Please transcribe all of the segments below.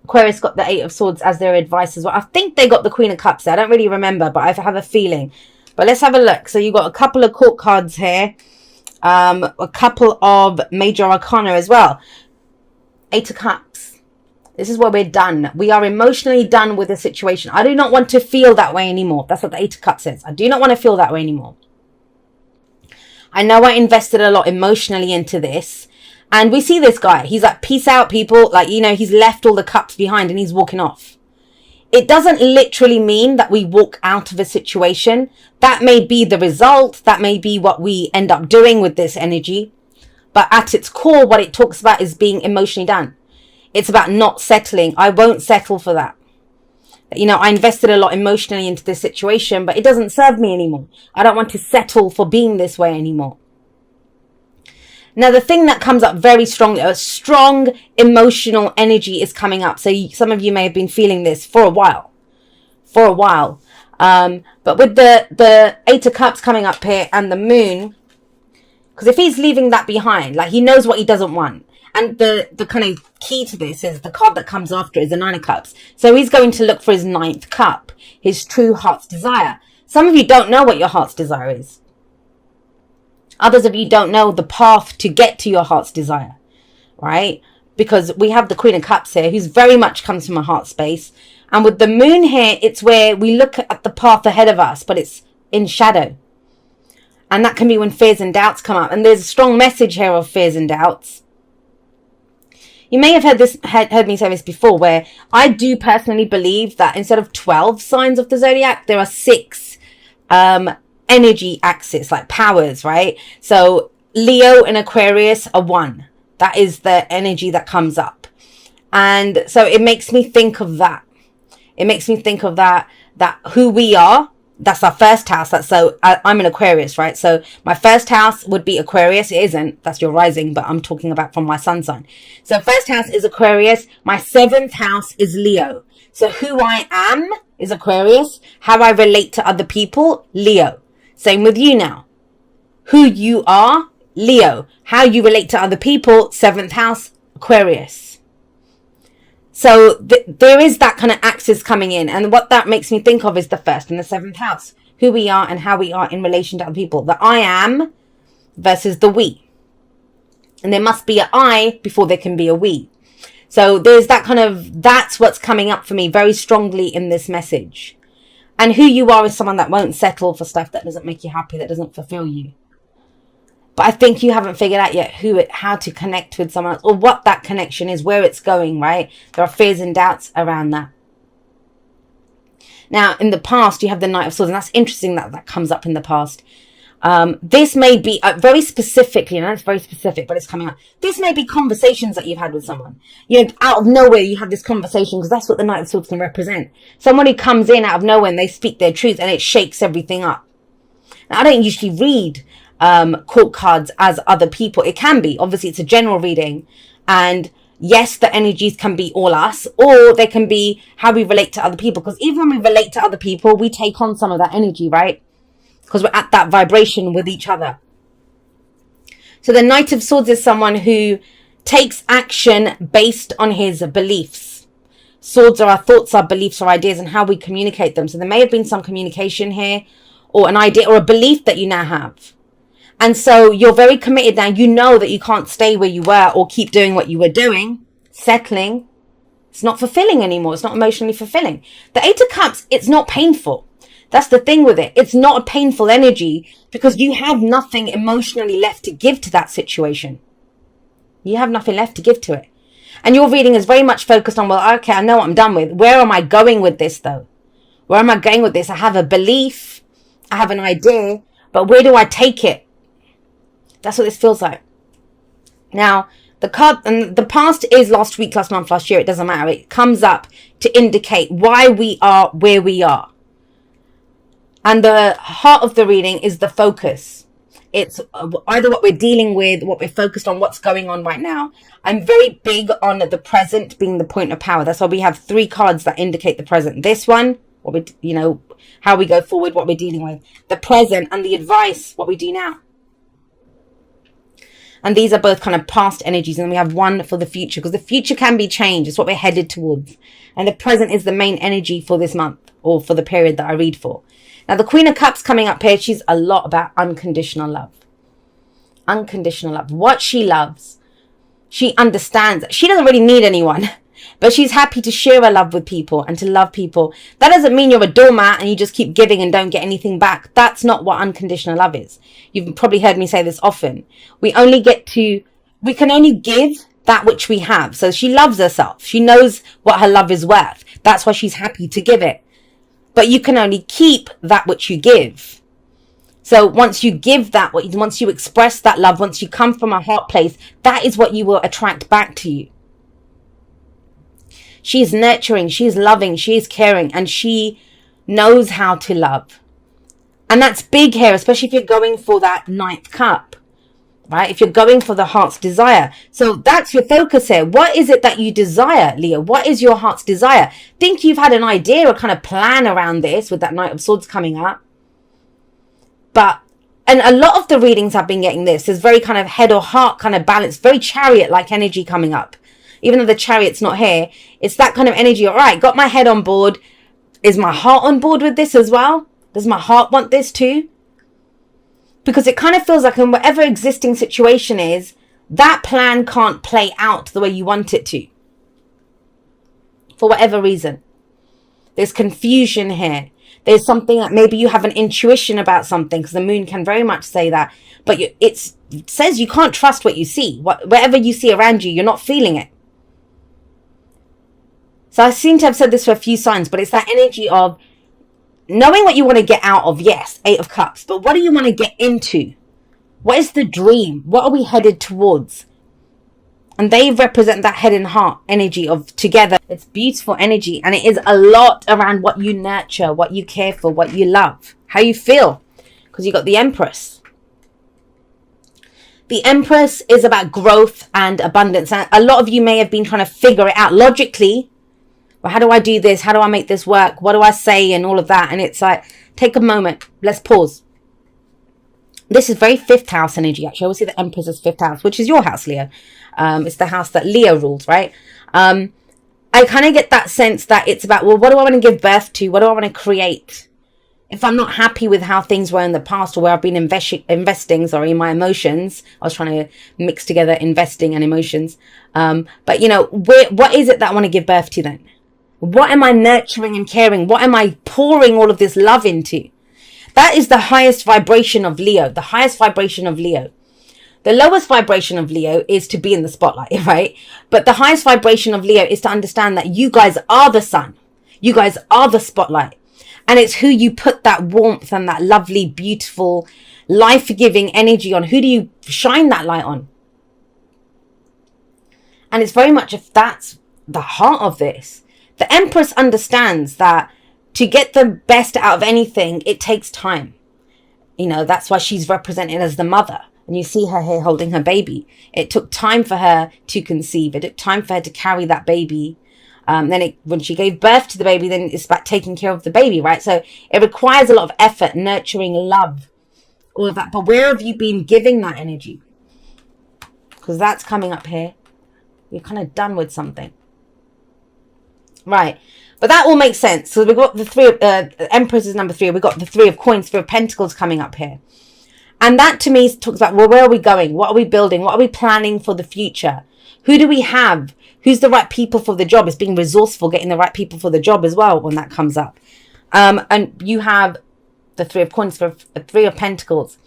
Aquarius got the Eight of Swords as their advice as well. I think they got the Queen of Cups there. I don't really remember, but I have a feeling. But let's have a look. So you've got a couple of court cards here. A couple of major arcana as well. Eight of Cups. This is where we're done. We are emotionally done with the situation. I do not want to feel that way anymore. That's what the Eight of Cups says. I do not want to feel that way anymore. I know I invested a lot emotionally into this. And we see this guy. He's like, peace out, people. Like, you know, he's left all the cups behind and he's walking off. It doesn't literally mean that we walk out of a situation. That may be the result. That may be what we end up doing with this energy. But at its core, what it talks about is being emotionally done. It's about not settling. I won't settle for that. You know, I invested a lot emotionally into this situation, but it doesn't serve me anymore. I don't want to settle for being this way anymore. Now, the thing that comes up very strongly, a strong emotional energy is coming up. So some of you may have been feeling this for a while. But with the Eight of Cups coming up here and the Moon, because if he's leaving that behind, like he knows what he doesn't want. And the kind of key to this is the card that comes after is the Nine of Cups. So he's going to look for his ninth cup, his true heart's desire. Some of you don't know what your heart's desire is. Others of you don't know the path to get to your heart's desire, right? Because we have the Queen of Cups here, who's very much comes from a heart space. And with the Moon here, it's where we look at the path ahead of us, but it's in shadow. And that can be when fears and doubts come up. And there's a strong message here of fears and doubts. You may have heard me say this before, where I do personally believe that instead of 12 signs of the zodiac, there are 6 energy axis, like powers, right? So Leo and Aquarius are 1. That is the energy that comes up. And so it makes me think of that. It makes me think of that who we are. That's our first house. I'm an Aquarius, right? So my first house would be Aquarius. It isn't. That's your rising, but I'm talking about from my sun sign. So first house is Aquarius. My 7th house is Leo. So who I am is Aquarius. How I relate to other people, Leo. Same with you now. Who you are, Leo. How you relate to other people, 7th house, Aquarius. So there is that kind of axis coming in. And what that makes me think of is the 1st and the 7th house. Who we are and how we are in relation to other people. The I am versus the we. And there must be an I before there can be a we. So there's that kind of, that's what's coming up for me very strongly in this message. And who you are is someone that won't settle for stuff that doesn't make you happy, that doesn't fulfill you. But I think you haven't figured out yet how to connect with someone else or what that connection is, where it's going, right? There are fears and doubts around that. Now, in the past, you have the Knight of Swords, and that's interesting that comes up in the past. This may be very specifically, and that's very specific, but it's coming up. This may be conversations that you've had with someone. You know, out of nowhere, you have this conversation because that's what the Knight of Swords can represent. Someone who comes in out of nowhere and they speak their truth and it shakes everything up. Now, I don't usually read court cards as other people. It can be. Obviously, it's a general reading. And yes, the energies can be all us, or they can be how we relate to other people. Because even when we relate to other people, we take on some of that energy, right? Because we're at that vibration with each other. So the Knight of Swords is someone who takes action based on his beliefs. Swords are our thoughts, our beliefs, our ideas, and how we communicate them. So there may have been some communication here, or an idea, or a belief that you now have. And so you're very committed now. You know that you can't stay where you were or keep doing what you were doing, settling. It's not fulfilling anymore. It's not emotionally fulfilling. The Eight of Cups, it's not painful. That's the thing with it. It's not a painful energy because you have nothing emotionally left to give to that situation. You have nothing left to give to it. And your reading is very much focused on, well, okay, I know what I'm done with. Where am I going with this though? Where am I going with this? I have a belief. I have an idea, but where do I take it? That's what this feels like. Now, the card, and the past is last week, last month, last year. It doesn't matter. It comes up to indicate why we are where we are. And the heart of the reading is the focus. It's either what we're dealing with, what we're focused on, what's going on right now. I'm very big on the present being the point of power. That's why we have 3 cards that indicate the present. This one, what we, you know, how we go forward, what we're dealing with. The present and the advice, what we do now. And these are both kind of past energies. And then we have one for the future, because the future can be changed. It's what we're headed towards. And the present is the main energy for this month, or for the period that I read for. Now, the Queen of Cups coming up here, she's a lot about unconditional love. Unconditional love. What she loves. She understands. She doesn't really need anyone. But she's happy to share her love with people and to love people. That doesn't mean you're a doormat and you just keep giving and don't get anything back. That's not what unconditional love is. You've probably heard me say this often. We can only give that which we have. So she loves herself. She knows what her love is worth. That's why she's happy to give it. But you can only keep that which you give. So once you give that, once you express that love, once you come from a heart place, that is what you will attract back to you. She's nurturing, she's loving, she's caring, and she knows how to love. And that's big here, especially if you're going for that 9th cup, right? If you're going for the heart's desire. So that's your focus here. What is it that you desire, Leo? What is your heart's desire? Think you've had an idea or kind of plan around this with that Knight of Swords coming up. And a lot of the readings I've been getting this is very kind of head or heart kind of balance, very chariot-like energy coming up. Even though the chariot's not here, it's that kind of energy. All right, got my head on board. Is my heart on board with this as well? Does my heart want this too? Because it kind of feels like in whatever existing situation is, that plan can't play out the way you want it to. For whatever reason. There's confusion here. There's something that maybe you have an intuition about something, because the moon can very much say that. But it says you can't trust what you see. Whatever you see around you, you're not feeling it. So I seem to have said this for a few signs, but it's that energy of knowing what you want to get out of, yes, 8 of Cups. But what do you want to get into? What is the dream? What are we headed towards? And they represent that head and heart energy of together. It's beautiful energy. And it is a lot around what you nurture, what you care for, what you love, how you feel. Because you got the Empress. The Empress is about growth and abundance. And a lot of you may have been trying to figure it out logically. Well, how do I do this? How do I make this work? What do I say? And all of that. And it's like, take a moment. Let's pause. This is very 5th house energy, actually. I always see the Empress as 5th house, which is your house, Leo. It's the house that Leo rules, right? I kind of get that sense that it's about, well, what do I want to give birth to? What do I want to create? If I'm not happy with how things were in the past, or where I've been investing, my emotions. I was trying to mix together investing and emotions. But, you know, what is it that I want to give birth to then? What am I nurturing and caring? What am I pouring all of this love into? That is the highest vibration of Leo. The highest vibration of Leo. The lowest vibration of Leo is to be in the spotlight, right? But the highest vibration of Leo is to understand that you guys are the sun. You guys are the spotlight. And it's who you put that warmth and that lovely, beautiful, life-giving energy on. Who do you shine that light on? And it's very much, if that's the heart of this. The Empress understands that to get the best out of anything, it takes time. You know, that's why she's represented as the mother. And you see her here holding her baby. It took time for her to conceive. It took time for her to carry that baby. When she gave birth to the baby, then it's about taking care of the baby, right? So it requires a lot of effort, nurturing, love, all of that. But where have you been giving that energy? Because that's coming up here. You're kind of done with something. Right. But that all makes sense. So we've got the 3 of Empress is number 3. We've got the 3 of Coins, 3 of Pentacles coming up here. And that to me talks about, well, where are we going? What are we building? What are we planning for the future? Who do we have? Who's the right people for the job? It's being resourceful, getting the right people for the job as well when that comes up. And you have the 3 of Coins, 3 of Pentacles.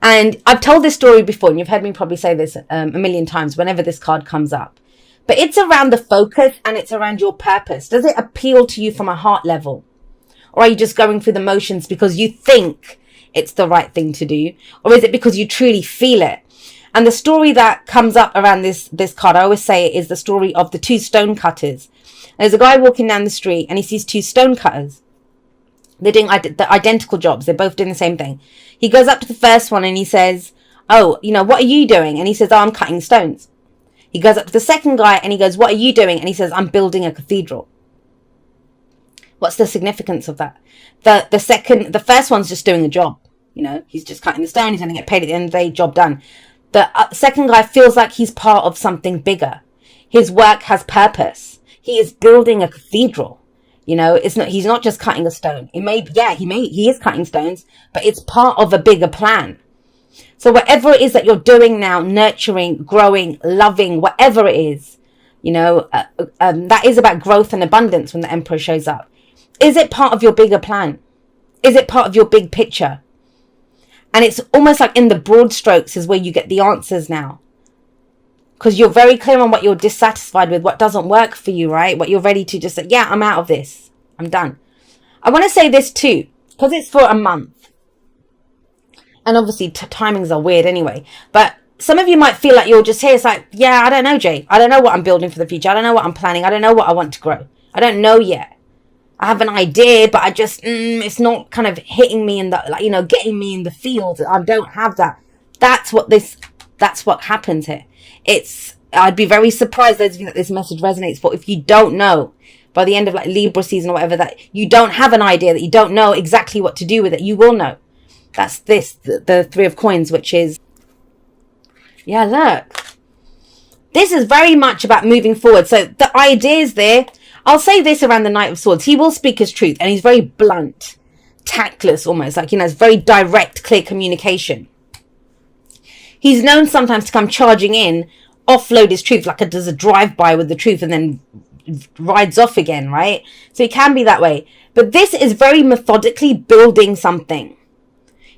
And I've told this story before, and you've heard me probably say this a million times whenever this card comes up. But it's around the focus and it's around your purpose. Does it appeal to you from a heart level? Or are you just going through the motions because you think it's the right thing to do? Or is it because you truly feel it? And the story that comes up around this card, I always say, is the story of the 2 stone cutters. There's a guy walking down the street and he sees 2 stone cutters. They're doing the identical jobs. They're both doing the same thing. He goes up to the first one and he says, oh, you know, what are you doing? And he says, oh, I'm cutting stones. He goes up to the second guy and he goes, what are you doing? And he says, I'm building a cathedral. What's the significance of that? The first one's just doing a job. You know, he's just cutting the stone. He's going to get paid at the end of the day, job done. The second guy feels like he's part of something bigger. His work has purpose. He is building a cathedral. You know, he's not just cutting a stone. He is cutting stones, but it's part of a bigger plan. So whatever it is that you're doing now, nurturing, growing, loving, whatever it is, you know, that is about growth and abundance when the Emperor shows up. Is it part of your bigger plan? Is it part of your big picture? And it's almost like in the broad strokes is where you get the answers now. Because you're very clear on what you're dissatisfied with, what doesn't work for you, right? What you're ready to just say, yeah, I'm out of this. I'm done. I want to say this too, because it's for a month. And obviously timings are weird anyway. But some of you might feel like you're just here. It's like, yeah, I don't know, Jay. I don't know what I'm building for the future. I don't know what I'm planning. I don't know what I want to grow. I don't know yet. I have an idea, but I just, it's not kind of hitting me in the, like, you know, getting me in the field. I don't have that. That's what happens here. I'd be very surprised, those of you that this message resonates for, if you don't know by the end of like Libra season or whatever, that you don't have an idea, that you don't know exactly what to do with it. You will know. That's the Three of Coins, which is, yeah, look. This is very much about moving forward. So the ideas there, I'll say this around the Knight of Swords. He will speak his truth, and he's very blunt, tactless almost, like, you know, it's very direct, clear communication. He's known sometimes to come charging in, offload his truth, like does a drive-by with the truth and then rides off again, right? So he can be that way. But this is very methodically building something.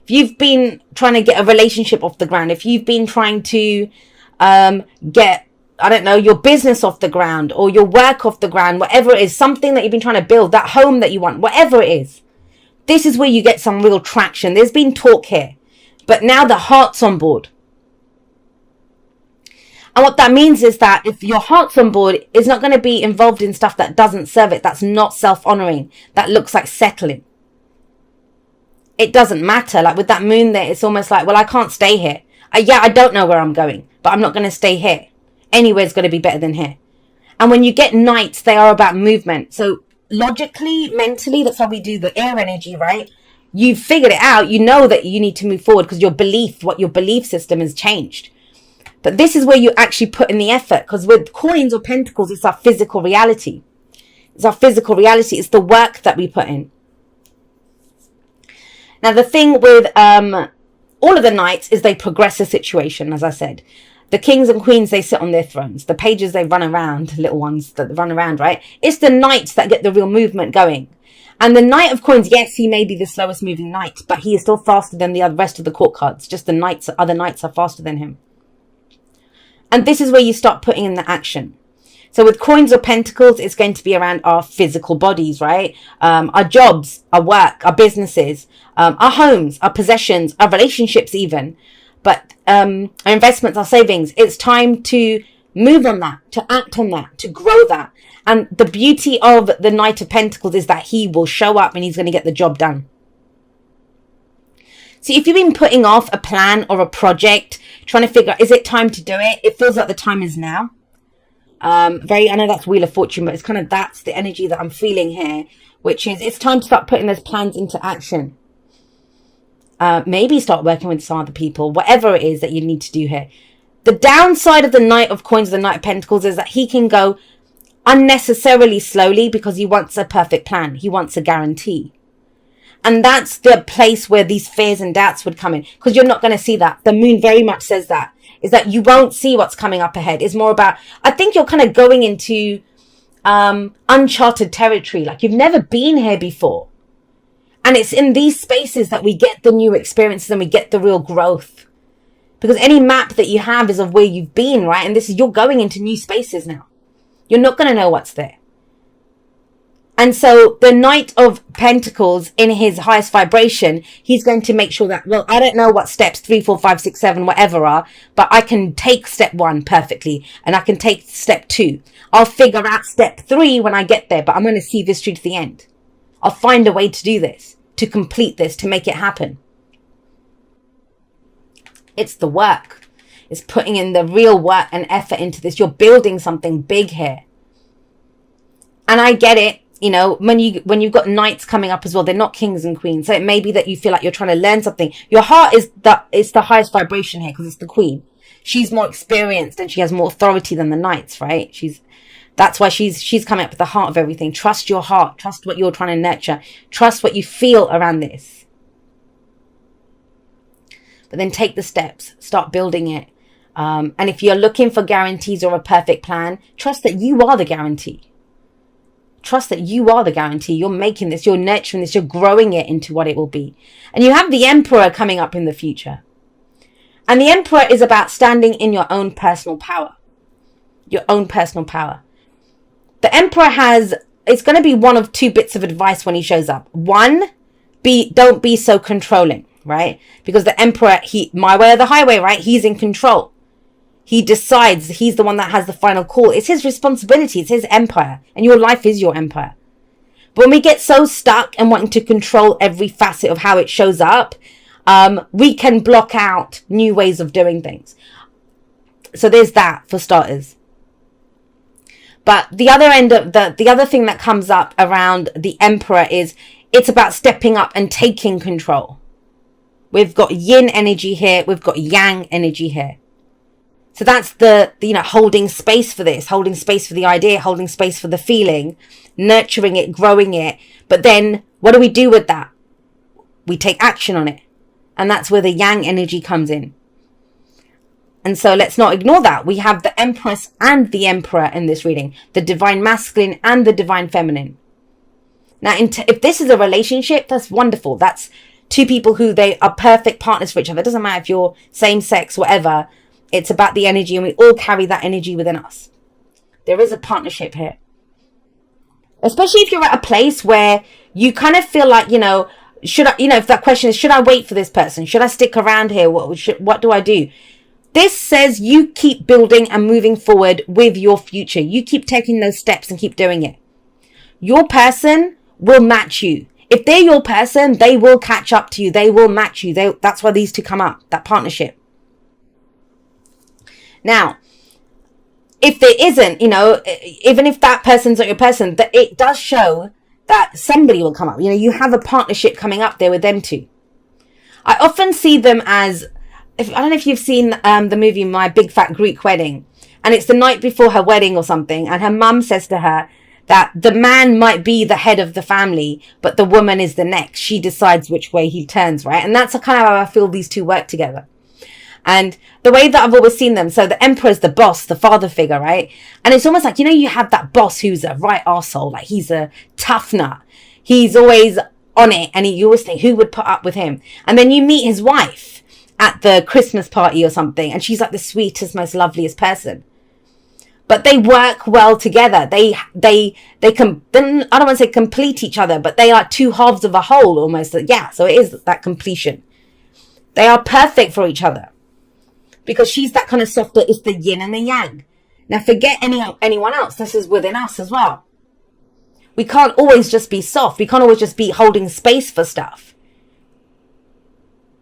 If you've been trying to get a relationship off the ground, if you've been trying to get, I don't know, your business off the ground or your work off the ground, whatever it is, something that you've been trying to build, that home that you want, whatever it is, this is where you get some real traction. There's been talk here, but now the heart's on board. And what that means is that if your heart's on board, it's not going to be involved in stuff that doesn't serve it, that's not self-honoring, that looks like settling. It doesn't matter. Like with that moon there, it's almost like, well, I can't stay here. I don't know where I'm going, but I'm not going to stay here. Anywhere's going to be better than here. And when you get knights, they are about movement. So logically, mentally, that's how we do the air energy, right? You've figured it out. You know that you need to move forward because your belief system has changed. But this is where you actually put in the effort, because with coins or pentacles, it's our physical reality. It's our physical reality. It's the work that we put in. Now, the thing with all of the knights is they progress a situation, as I said. The kings and queens, they sit on their thrones. The pages, they run around, little ones that run around, right? It's the knights that get the real movement going. And the Knight of Coins, yes, he may be the slowest moving knight, but he is still faster than the rest of the court cards. Just the other knights are faster than him. And this is where you start putting in the action. So with coins or pentacles, it's going to be around our physical bodies, right? Our jobs, our work, our businesses, our homes, our possessions, our relationships even. But our investments, our savings. It's time to move on that, to act on that, to grow that. And the beauty of the Knight of Pentacles is that he will show up and he's going to get the job done. So if you've been putting off a plan or a project, trying to figure out, is it time to do it? It feels like the time is now. I know that's Wheel of Fortune, but it's kind of, that's the energy that I'm feeling here, which is it's time to start putting those plans into action. Maybe start working with some other people, whatever it is that you need to do here. The downside of the Knight of Coins, the Knight of Pentacles, is that he can go unnecessarily slowly because he wants a perfect plan. He wants a guarantee. And that's the place where these fears and doubts would come in, because you're not going to see that. The moon very much says that, is that you won't see what's coming up ahead. It's more about, I think you're kind of going into uncharted territory, like you've never been here before. And it's in these spaces that we get the new experiences and we get the real growth. Because any map that you have is of where you've been, right? And this is, you're going into new spaces now. You're not going to know what's there. And so the Knight of Pentacles, in his highest vibration, he's going to make sure that, well, I don't know what steps 3, 4, 5, 6, 7, whatever are, but I can take step 1 perfectly and I can take step 2. I'll figure out step 3 when I get there, but I'm going to see this through to the end. I'll find a way to do this, to complete this, to make it happen. It's the work. It's putting in the real work and effort into this. You're building something big here. And I get it. You know, when you've got knights coming up as well, they're not kings and queens. So it may be that you feel like you're trying to learn something. Your heart is the highest vibration here because it's the queen. she's more experienced and she has more authority than the knights, right? That's why she's coming up with the heart of everything. Trust your heart. Trust what you're trying to nurture. Trust what you feel around this. But then take the steps. Start building it. And if you're looking for guarantees or a perfect plan, trust that you are the guarantee. Trust that you are the guarantee. You're making this. You're nurturing this. You're growing it into what it will be. And you have the Emperor coming up in the future. And the Emperor is about standing in your own personal power. Your own personal power. The Emperor it's going to be one of two bits of advice when he shows up. One, don't be so controlling, right? Because the Emperor, my way or the highway, right? He's in control. He decides. He's the one that has the final call. It's his responsibility. It's his empire. And your life is your empire. But when we get so stuck and wanting to control every facet of how it shows up, we can block out new ways of doing things. So there's that for starters. But the other end of the other thing that comes up around the Emperor is it's about stepping up and taking control. We've got yin energy here. We've got yang energy here. So that's the holding space for this, holding space for the idea, holding space for the feeling, nurturing it, growing it. But then what do we do with that? We take action on it. And that's where the yang energy comes in. And so let's not ignore that. We have the Empress and the Emperor in this reading, the divine masculine and the divine feminine. Now, if this is a relationship, that's wonderful. That's two people who they are perfect partners for each other. It doesn't matter if you're same sex, whatever. It's about the energy, and we all carry that energy within us. There is a partnership here. Especially if you're at a place where you kind of feel like, should I, if that question is, should I wait for this person? Should I stick around here? What do I do? This says you keep building and moving forward with your future. You keep taking those steps and keep doing it. Your person will match you. If they're your person, they will catch up to you. They will match you. That's why these two come up, that partnership. Now, if there isn't, even if that person's not your person, that it does show that somebody will come up. You have a partnership coming up there with them two. I often see them as, I don't know if you've seen the movie My Big Fat Greek Wedding, and it's the night before her wedding or something, and her mum says to her that the man might be the head of the family, but the woman is the next. She decides which way he turns, right? And that's kind of how I feel these two work together. And the way that I've always seen them, so the Emperor's the boss, the father figure, right? And it's almost like, you have that boss who's a right arsehole, like he's a tough nut. He's always on it, and you always think, who would put up with him? And then you meet his wife at the Christmas party or something, and she's like the sweetest, most loveliest person. But they work well together. They I don't want to say complete each other, but they are two halves of a whole almost. Yeah, so it is that completion. They are perfect for each other. Because she's that kind of softer, it's the yin and the yang. Now forget anyone else. This is within us as well. We can't always just be soft. We can't always just be holding space for stuff.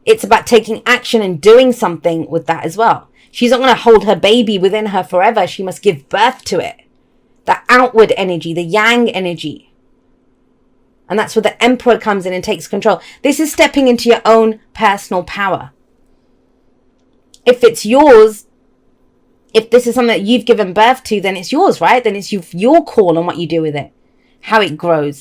It's about taking action and doing something with that as well. She's not going to hold her baby within her forever. She must give birth to it. The outward energy, the yang energy. And that's where the Emperor comes in and takes control. This is stepping into your own personal power. If it's yours, if this is something that you've given birth to, then it's yours, right? Then it's your call on what you do with it, how it grows.